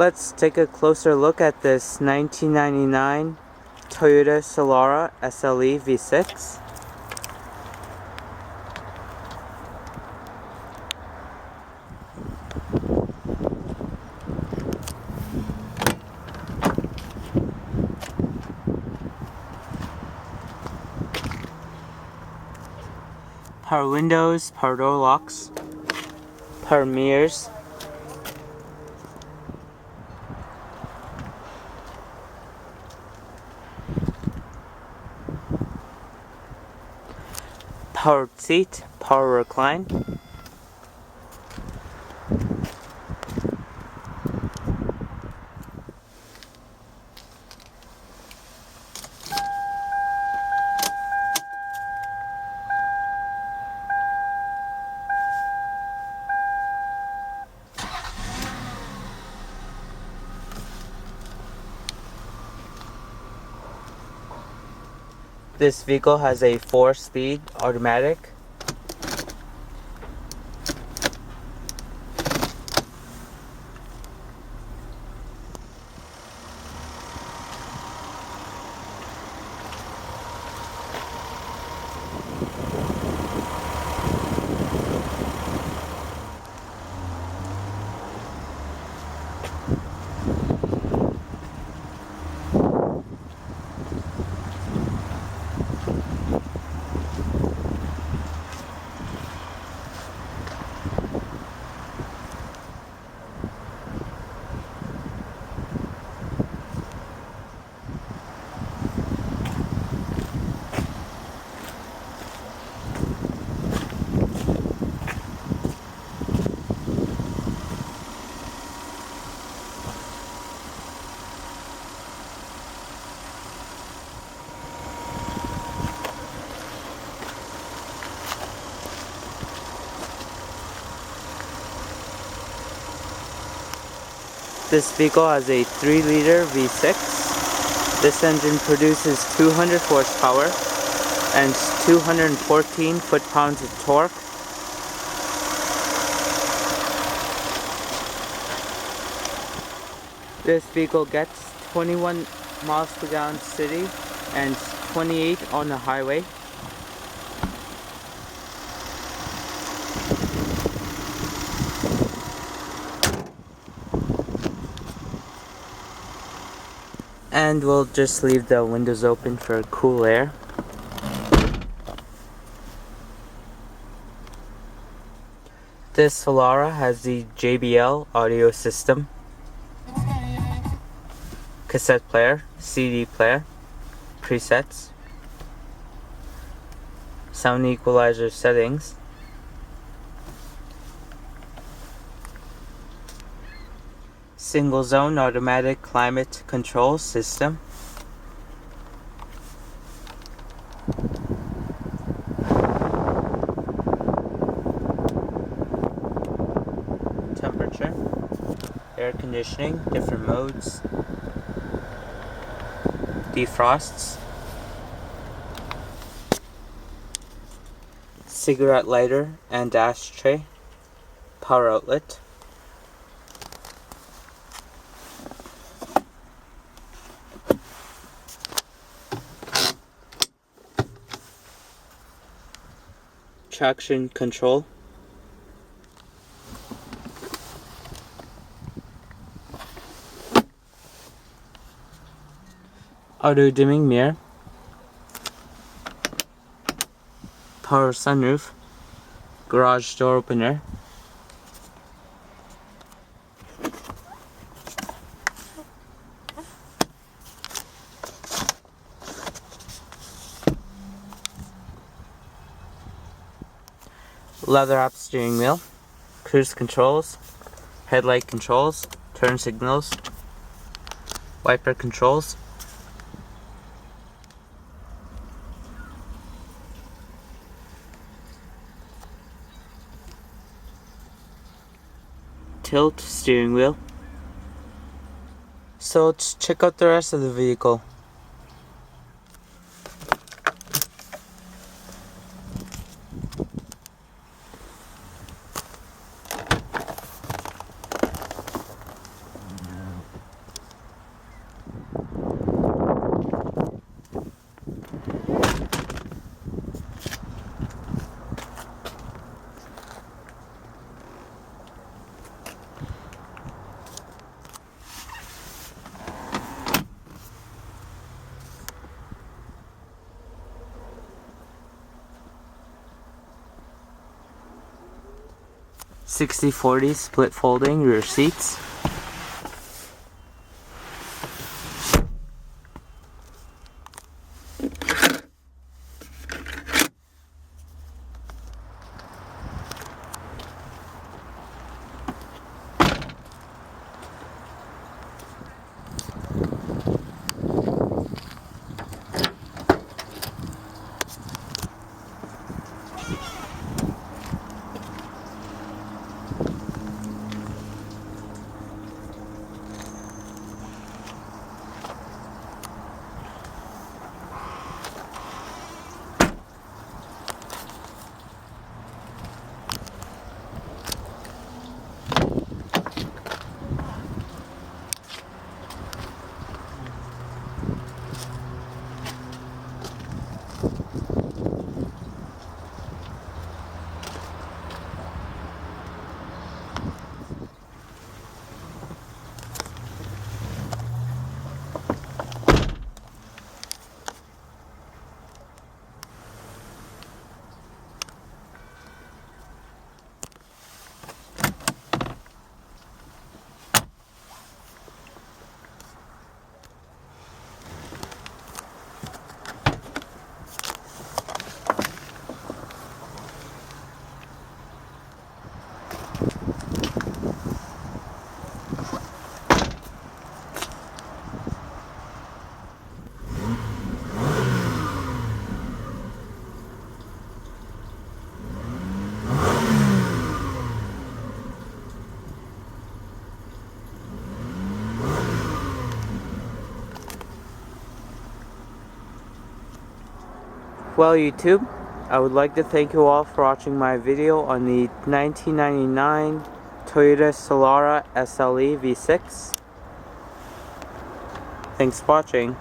Let's take a closer look at this 1999 Toyota Solara SLE V6. Power windows, power door locks, power mirrors, powered seat, power recline, This vehicle has a 4-speed automatic. This vehicle has a 3-liter V6. This engine produces 200 horsepower and 214 foot-pounds of torque. This vehicle gets 21 miles per gallon city and 28 on the highway. And we'll just leave the windows open for cool air. This Solara has the JBL audio system, cassette player, CD player, presets, sound equalizer settings, single zone automatic climate control system, temperature, air conditioning, different modes, defrosts, cigarette lighter and ashtray, power outlet, traction control, auto dimming mirror, power sunroof, garage door opener, leather-wrapped steering wheel, cruise controls, headlight controls, turn signals, wiper controls, tilt steering wheel. So let's check out the rest of the vehicle. 60/40 split folding rear seats. Well, YouTube, I would like to thank you all for watching my video on the 1999 Toyota Solara SLE V6. Thanks for watching.